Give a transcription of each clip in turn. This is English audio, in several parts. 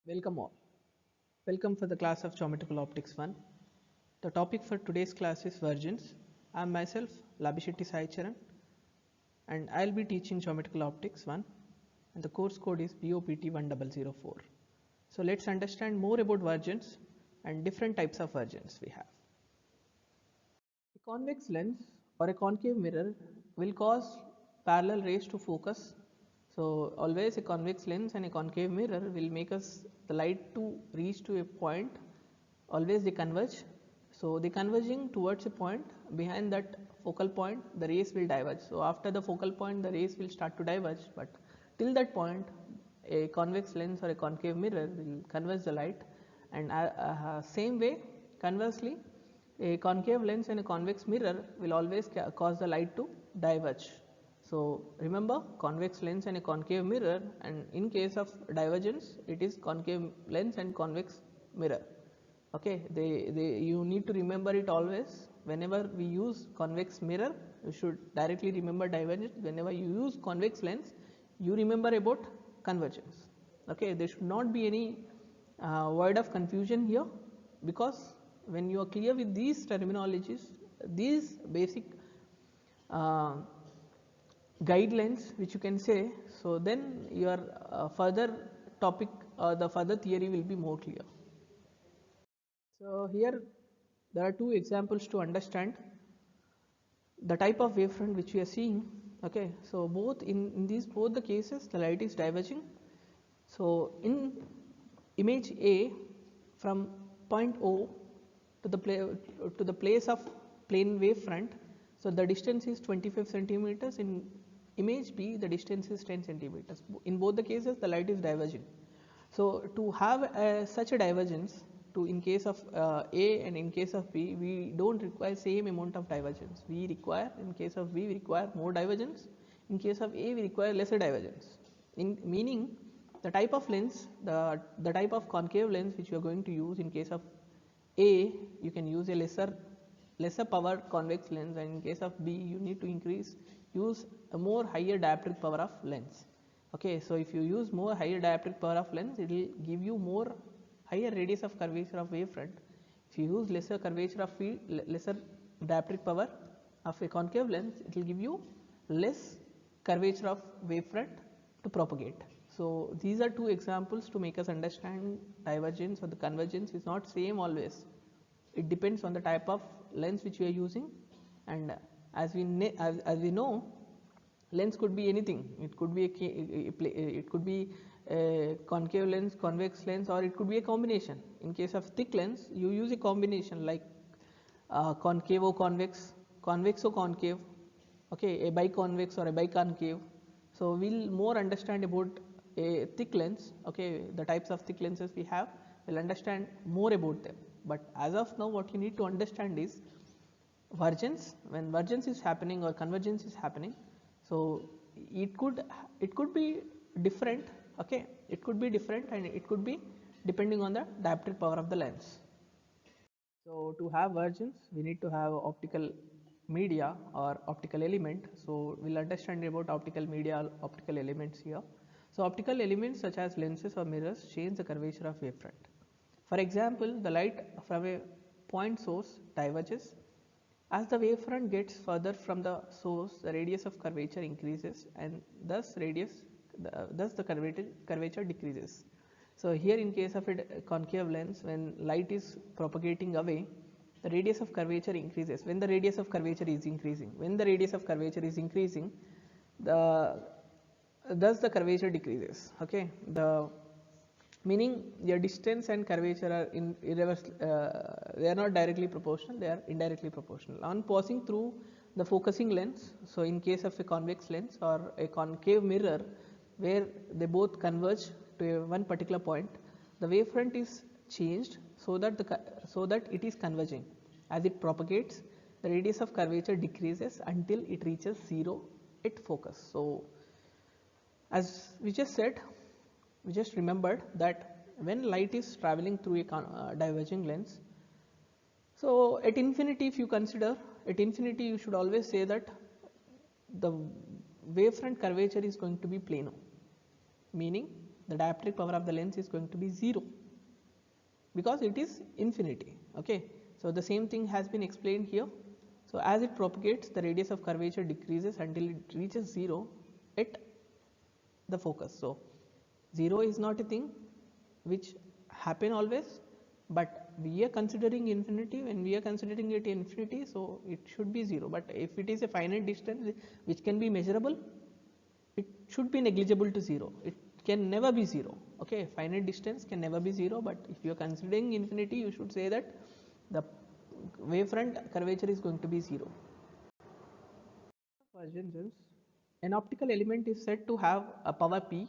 Welcome all. Welcome for the class of Geometrical Optics 1. The topic for today's class is vergence. I am myself Labishetty Sai Charan and I will be teaching Geometrical Optics 1 and the course code is BOPT 1004. So let's understand more about vergence and different types of vergence we have. A convex lens or a concave mirror will cause parallel rays to focus. So always a convex lens and a concave mirror will make us the light to reach to a point. Always they converge. So they converging towards a point. Behind that focal point the rays will diverge. So after the focal point the rays will start to diverge, but till that point a convex lens or a concave mirror will converge the light, and same way conversely a concave lens and a convex mirror will always cause the light to diverge. So remember, convex lens and a concave mirror, and in case of divergence it is concave lens and convex mirror. Okay, you need to remember it always. Whenever we use convex mirror you should directly remember divergence. Whenever you use convex lens you remember about convergence. Okay, there should not be any word of confusion here, because when you are clear with these terminologies, these basic uh, guidelines which you can say, so then your further topic the further theory will be more clear. So here there are two examples to understand the type of wavefront which we are seeing. Okay, so both in these both the cases the light is diverging. So in image A, from point O to the place of plane wavefront, so the distance is 25 centimeters. In image B the distance is 10 centimeters. In both the cases the light is diverging. So to have such a divergence, to in case of A and in case of B, we don't require same amount of divergence. We require, in case of B we require more divergence, in case of A we require lesser divergence. In meaning the type of lens, the type of concave lens which you are going to use in case of A, you can use a lesser power convex lens, and in case of B you need to use a more higher dioptric power of lens. Okay, so if you use more higher dioptric power of lens, it will give you more higher radius of curvature of wavefront. If you use lesser curvature of field, lesser dioptric power of a concave lens, it will give you less curvature of wavefront to propagate. So these are two examples to make us understand divergence or the convergence is not same always. It depends on the type of lens which you are using, and as we know, lens could be anything. It could be a concave lens, convex lens, or it could be a combination. In case of thick lens you use a combination like concavo convex, convexo concave, okay, a biconvex or a biconcave. So we'll more understand about a thick lens. Okay, the types of thick lenses we have, we'll understand more about them. But as of now what you need to understand is vergence. When vergence is happening or convergence is happening, so it could be different. Okay, it could be different and it could be depending on the dioptric power of the lens. So to have vergence we need to have optical media or optical element. So we'll understand about optical media, optical elements here. So optical elements such as lenses or mirrors change the curvature of wavefront. For example, the light from a point source diverges. As the wavefront gets further from the source, the radius of curvature increases, and thus the curvature decreases. So here in case of a concave lens, when light is propagating away, the radius of curvature increases. When the radius of curvature is increasing, the thus the curvature decreases. Okay, the meaning your distance and curvature are they are not directly proportional, they are indirectly proportional. On passing through the focusing lens, so in case of a convex lens or a concave mirror where they both converge to one particular point, the wavefront is changed so that it is converging. As it propagates, the radius of curvature decreases until it reaches 0 at focus. So as we just said, we just remembered that when light is traveling through a diverging lens, so at infinity, if you consider at infinity, you should always say that the wavefront curvature is going to be plano, meaning the dioptric power of the lens is going to be 0 because it is infinity. Okay, so the same thing has been explained here. So as it propagates, the radius of curvature decreases until it reaches 0 at the focus. So 0 is not a thing which happen always, but we are considering infinity. When we are considering it infinity, so it should be 0. But if it is a finite distance which can be measurable, it should be negligible to 0. It can never be 0. Okay, finite distance can never be 0, but if you are considering infinity, you should say that the wavefront curvature is going to be 0. Convergence. An optical element is said to have a power P.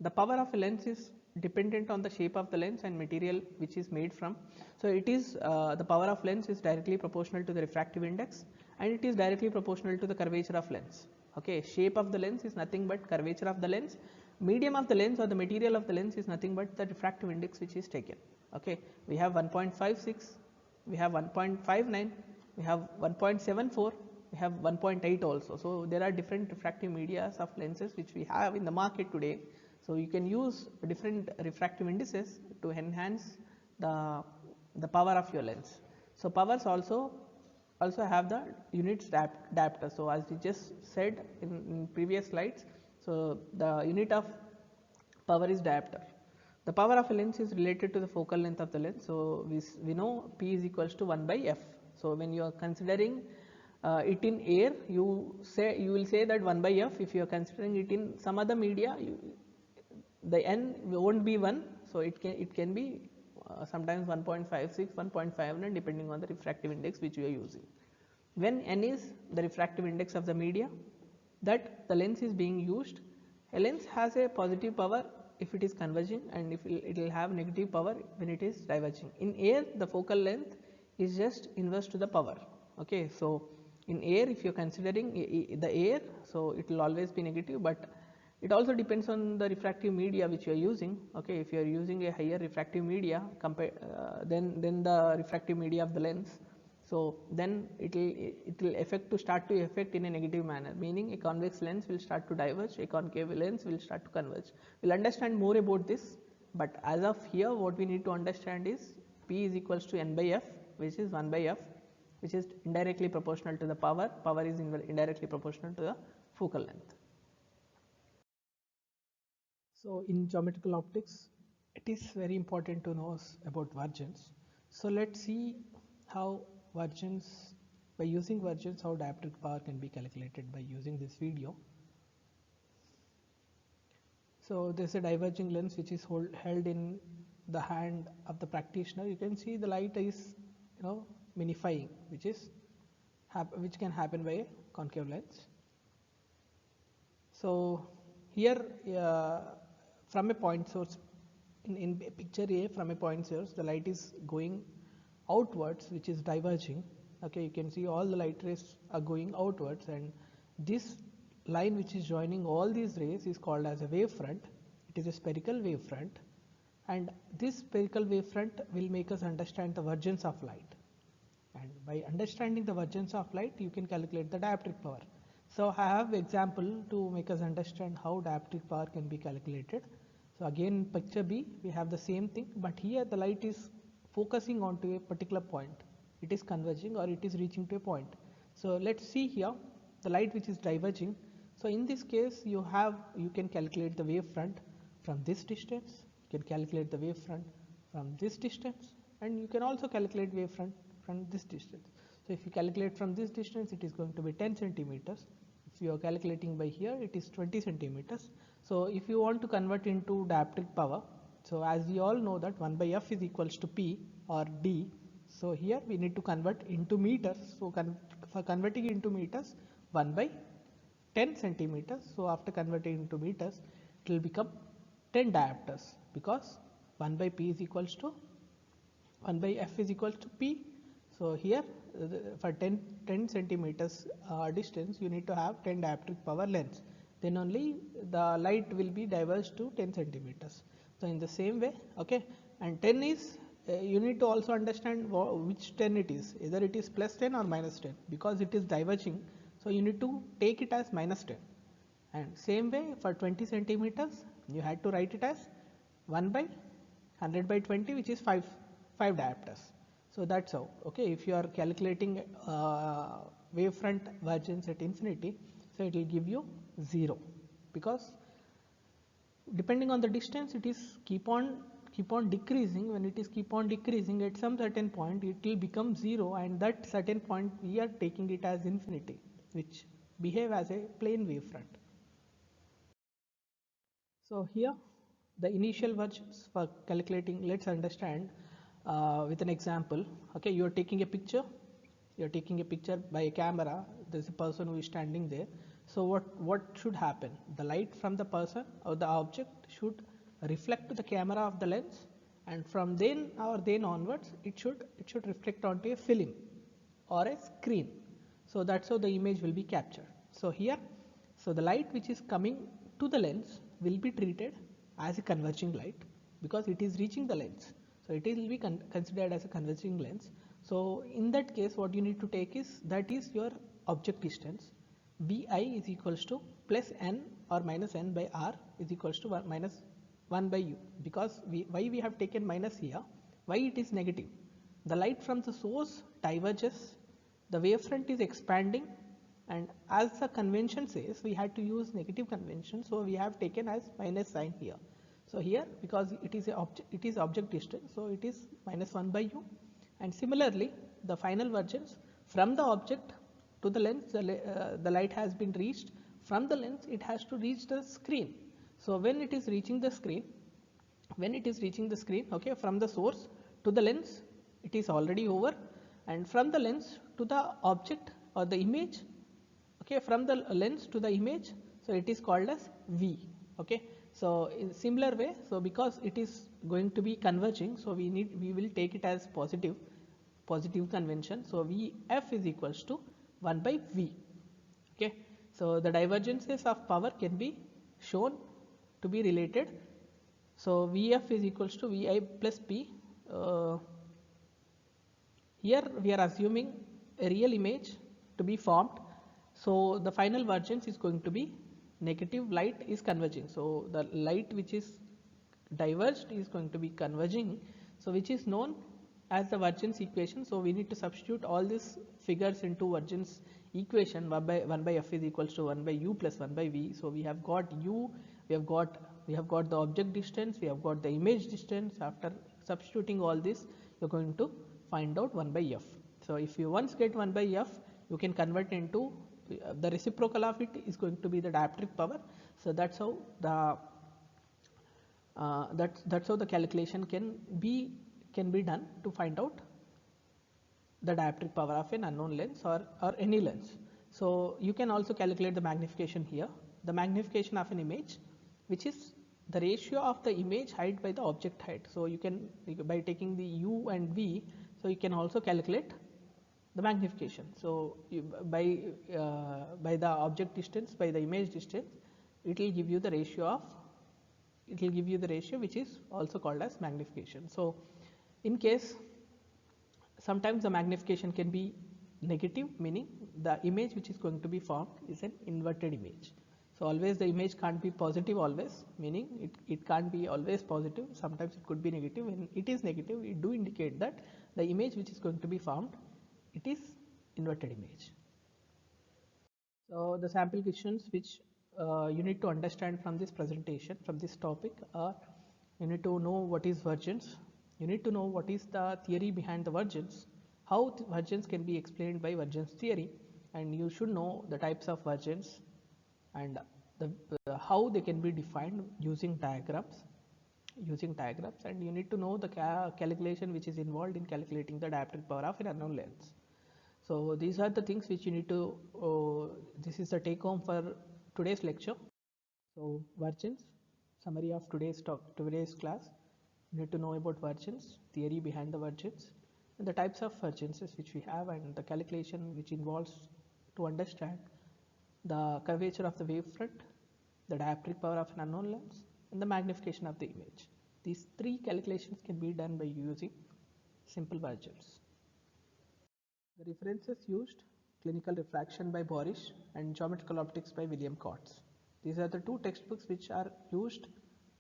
The power of a lens is dependent on the shape of the lens and material which is made from. So it is the power of lens is directly proportional to the refractive index, and it is directly proportional to the curvature of lens. Okay, shape of the lens is nothing but curvature of the lens. Medium of the lens or the material of the lens is nothing but the refractive index which is taken. Okay, we have 1.56, we have 1.59, we have 1.74, we have 1.8 also. So there are different refractive medias of lenses which we have in the market today. So you can use different refractive indices to enhance the power of your lens. So powers also have the units diopter. So as we just said in previous slides, so the unit of power is diopter. The power of a lens is related to the focal length of the lens. So we know P is equals to 1 by f. So when you are considering it in air, you will say that 1 by f. If you are considering it in some other media, the n won't be 1, so it can be sometimes 1.56, 1.59 depending on the refractive index which you are using. When n is the refractive index of the media that the lens is being used, a lens has a positive power if it is converging, and if it will have negative power when it is diverging. In air, the focal length is just inverse to the power. Okay, so in air, if you are considering the air, so it will always be negative, but it also depends on the refractive media which you are using. Okay, if you are using a higher refractive media than the refractive media of the lens, so then it will start to affect in a negative manner, meaning a convex lens will start to diverge, a concave lens will start to converge. We'll understand more about this, but as of here what we need to understand is P is equals to n by f, which is 1 by f, which is indirectly proportional to the power. Power is indirectly proportional to the focal length. So in geometrical optics, it is very important to know about vergence. So let's see how vergence, by using vergence, how dioptric power can be calculated by using this video. So there is a diverging lens which is held in the hand of the practitioner. You can see the light is minifying, which can happen by a concave lens. So here from a point source, in picture A, from a point source, the light is going outwards, which is diverging. Okay, you can see all the light rays are going outwards, and this line which is joining all these rays is called as a wavefront. It is a spherical wavefront, and this spherical wavefront will make us understand the vergence of light. And by understanding the vergence of light, you can calculate the dioptric power. So I have example to make us understand how dioptric power can be calculated. So again, picture B, we have the same thing, but here the light is focusing onto a particular point. It is converging or it is reaching to a point. So let's see here the light which is diverging. So in this case, you can calculate the wavefront from this distance. You can calculate the wavefront from this distance, and you can also calculate wavefront from this distance. So if you calculate from this distance, it is going to be 10 centimeters. If you are calculating by here, it is 20 centimeters. So if you want to convert into dioptric power, so as we all know that 1 by f is equals to P or D. So here we need to convert into meters. So for converting into meters, 1 by 10 centimeters. So after converting into meters, it will become 10 diopters, because 1 by P is equals to 1 by f is equals to P. So here for 10 centimeters distance, you need to have 10 dioptric power lens. Then only the light will be diverged to 10 centimeters. So in the same way, okay, and 10 is, you need to also understand which 10 it is, either it is plus 10 or minus 10, because it is diverging. So you need to take it as minus 10. And same way for 20 centimeters, You had to write it as 1 by 100 by 20, which is 5 diopters. So that's how. Okay, if you are calculating wavefront divergence at infinity, so it will give you 0, because depending on the distance, it is keep on decreasing. When it is keep on decreasing, at some certain point it will become 0, and that certain point we are taking it as infinity, which behave as a plane wavefront. So here the initial versions for calculating, let's understand with an example. Okay, you are taking a picture, by a camera. There's a person who is standing there. So what should happen? The light from the person or the object should reflect to the camera of the lens, and from then onwards it should reflect onto a film or a screen. So that's how the image will be captured. So here, so the light which is coming to the lens will be treated as a converging light, because it is reaching the lens. So it will be considered as a converging lens. So in that case, what you need to take is, that is your object distance. Bi is equals to plus n or minus n by r is equals to 1 minus 1 by u. Because why we have taken minus here? Why it is negative? The light from the source diverges, the wavefront is expanding, and as the convention says, we had to use negative convention, so we have taken as minus sign here. So here, because it is object distance, so it is minus 1 by u. And similarly, the final versions from the object to the lens, the light has been reached. From the lens, it has to reach the screen. So when it is reaching the screen, okay, from the source to the lens, it is already over, and from the lens to the object or the image, okay, from the lens to the image, so it is called as V. Okay, so in similar way, so because it is going to be converging, so we will take it as positive convention. So Vf is equals to 1 by V. Okay, so the divergences of power can be shown to be related. So Vf is equals to Vi plus P. Here we are assuming a real image to be formed. So the final vergence is going to be negative. Light is converging. So the light which is diverged is going to be converging. So which is known as the vergence equation. So we need to substitute all these figures into vergence equation. 1 by f is equals to 1 by u plus 1 by v. So we have got u, we have got the object distance, we have got the image distance. After substituting all this, you're going to find out 1 by f. So if you once get 1 by f, you can convert into the reciprocal of it is going to be the dioptric power. So that's how the calculation can be done to find out the dioptric power of an unknown lens or any lens. So you can also calculate the magnification here. The magnification of an image, which is the ratio of the image height by the object height. So you can, by taking the u and v, so you can also calculate the magnification. So by the object distance, by the image distance, it will give you the ratio which is also called as magnification. So in case, sometimes the magnification can be negative, meaning the image which is going to be formed is an inverted image. So always the image can't be positive always, meaning it can't be always positive. Sometimes it could be negative. When it is negative, it do indicate that the image which is going to be formed, it is inverted image. So the sample questions which you need to understand from this presentation, from this topic, are you need to know what is vergence, you need to know what is the theory behind the vergence, how vergence can be explained by vergence theory, and you should know the types of vergence and how they can be defined using diagrams, and you need to know the calculation which is involved in calculating the dioptric power of an unknown lens. So these are the things which you need to, this is the take home for today's lecture. So vergence, summary of today's class. You need to know about vergence, theory behind the vergence, and the types of vergences which we have, and the calculation which involves to understand the curvature of the wavefront, the dioptric power of an unknown lens, and the magnification of the image. These three calculations can be done by using simple vergence. The references used: Clinical Refraction by Borish and Geometrical Optics by William Kautz. These are the two textbooks which are used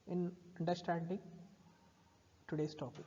in understanding today's topic.